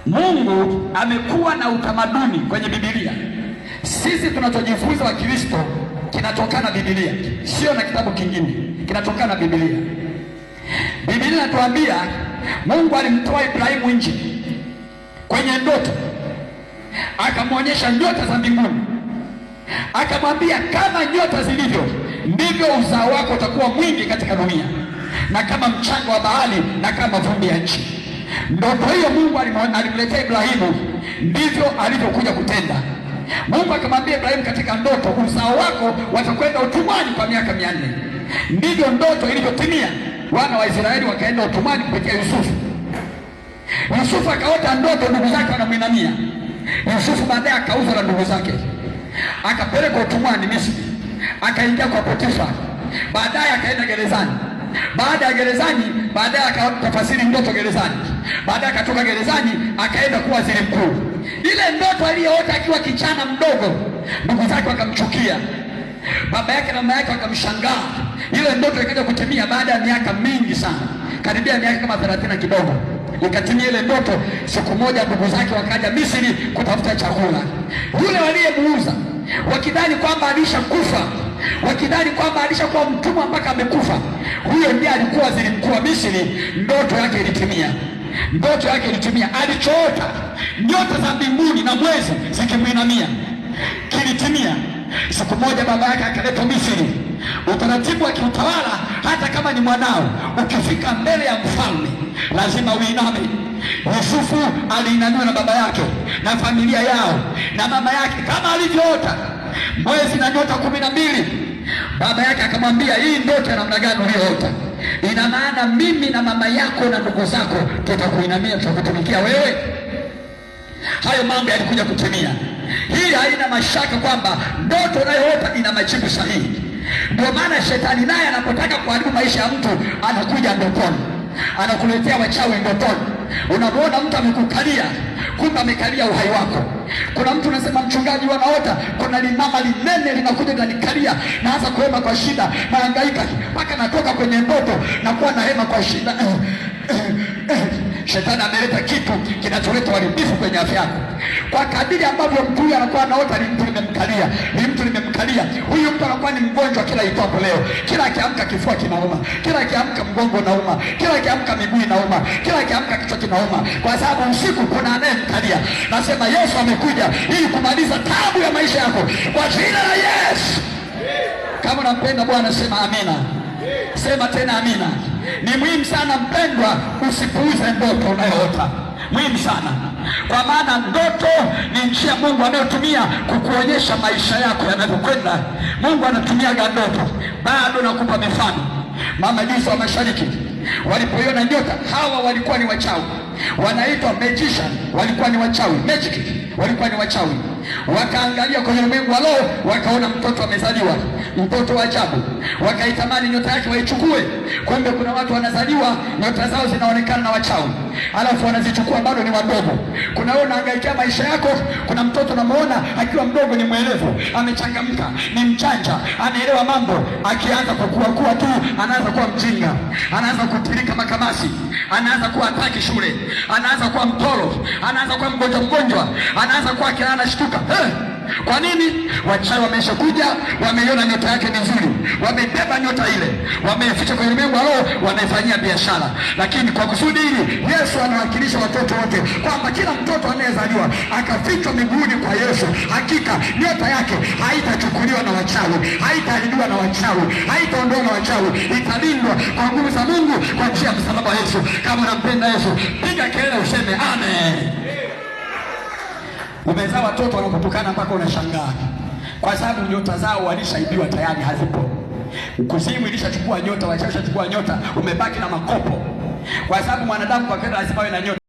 Mungu amekuwa na utamaduni kwenye Biblia. Sisi tunachojifunza wa Kristo kinatokana na Biblia, sio na kitabu kingine, kinatokana na Biblia. Biblia inatuambia Mungu alimtoa Ibrahimu nje kwenye ndoto, akamwonyesha nyota za mbinguni, akamwambia kama nyota zilivyo ndivyo uzao wako utakuwa mwingi katika dunia, na kama mchanga wa bahari na kama vumbi ya nchi. Ndoto hiyo Mungu alimletea Ibrahimu, ndivyo alivyokuja kutenda. Mungu akamwambia Ibrahimu katika ndoto, uzao wako watakwenda utumwani kwa miaka 400. Ndivyo ndoto ilivyotimia. Wana wa Israeli wakaenda utumwani kupitia Yusufu. Yusufu akaota ndoto, ndugu zake wanamwinamia. Yusufu baadaye akauzwa na ndugu zake, akapelekwa utumwani Misri, akaingia kwa Potifa, baadaye akaenda gerezani. Baada ya gerezani, baadaye akatafasiri ndoto gerezani. Baadaye akatoka gerezani akaenda kuwa waziri mkuu. Ile ndoto aliyoota akiwa kijana mdogo, ndugu zake wakamchukia, baba yake na mama yake wakamshangaa. Ile ndoto ikaja kutimia baada ya miaka mingi sana, karibia miaka kama 30 kidogo, ikatimia ile ndoto. Siku moja ndugu zake wakaja Misri kutafuta chakula. Yule waliyemuuza wakidhani kwamba alishakufa, wakidhani kwamba alishakuwa mtumwa mpaka amekufa, huyo ndiye alikuwa waziri mkuu wa Misri. Ndoto yake ilitimia. Ndoto yake ilitimia. Alichoota nyota za mbinguni na mwezi zikimwinamia kilitimia. Siku moja baba yake akaletwa Misri. Utaratibu wa kiutawala, hata kama ni mwanao, ukifika mbele ya mfalme lazima uiname. Yusufu aliinamiwa na baba yake na familia yao na mama yake kama alivyoota mwezi na nyota 12. Baba yake akamwambia, hii ndoto ya namna gani uliyoota? Ina maana mimi na mama yako na ndugu zako tutakuinamia, tutakutumikia wewe. Hayo mambo yalikuja kutimia. Hii haina mashaka kwamba ndoto unayoota ina majibu sahihi. Ndio maana shetani naye anapotaka kuharibu maisha ya mtu anakuja ndotoni, anakuletea wachawi ndotoni. Unamuona mtu amekukalia, kumbe amekalia uhai wako. Kuna mtu unasema, mchungaji, wanaota kuna limama linene linakuja linanikalia, naanza kuhema kwa shida, nahangaika mpaka natoka kwenye ndoto na kuwa na hema kwa shida. Shetani ameleta kitu kinacholeta uharibifu kwenye afya yako. Kwa kadiri ambavyo mtu huyu anakuwa anaota ni mtu limemkalia, ni mtu limemkalia, huyu mtu anakuwa ni mgonjwa kila itwapo leo. Kila akiamka kifua kinauma, kila akiamka mgongo unauma, kila akiamka miguu inauma, kila akiamka kichwa kinauma, kwa sababu usiku kuna anayemkalia. Nasema Yesu amekuja ili kumaliza taabu ya maisha yako kwa jina la Yesu. Kama unampenda Bwana sema amina. Sema tena amina. Ni muhimu sana mpendwa, usipuuze ndoto unayoota. Muhimu sana, kwa maana ndoto ni njia Mungu anayotumia kukuonyesha maisha yako yanavyokwenda. Mungu anatumiaga ndoto. Bado nakupa mifano. Mamajusi wa mashariki walipoiona nyota, hawa walikuwa ni wachawi, wanaitwa magician, walikuwa ni wachawi, magic, walikuwa ni wachawi. Wakaangalia kwenye ulimwengu wa roho, wakaona mtoto amezaliwa, mtoto wa ajabu, wakaitamani nyota yake waichukue. Kumbe kuna watu wanazaliwa nyota zao zinaonekana na wachawi, alafu wanazichukua bado ni wadogo. Kuna wewe unahangaikia maisha yako, kuna mtoto unamuona akiwa mdogo ni mwelevu, amechangamka, ni mchanja, anaelewa mambo. Akianza kukua tu anaanza kuwa mjinga, anaanza kutirika makamasi, anaanza kuwa hataki shule, anaanza kuwa mtoro, anaanza kuwa mgonjwa, anaanza kuwa kilala shtuka. Kwa nini? Wachawi wameshakuja, wameiona nyota yake ni nzuri, wamebeba nyota ile, wameficha kwenye ulimwengu wa roho, wamefanyia biashara. Lakini kwa kusudi hili Yesu anawakilisha watoto wote, kwamba kila mtoto anayezaliwa akafichwa miguuni kwa Yesu, hakika nyota yake haitachukuliwa na wachawi, haitaharibiwa na wachawi, haitaondoa na wachawi, italindwa kwa nguvu za Mungu kwa njia ya msalaba wa Yesu. Kama unampenda Yesu, piga kelele useme amen. Umezaa watoto wanakutukana mpaka unashangaa, kwa sababu nyota zao walishaibiwa tayari, hazipo. Kuzimu ilishachukua nyota, wachawi washachukua nyota, umebaki na makopo, kwa sababu mwanadamu kwa kweli lazima awe na nyota.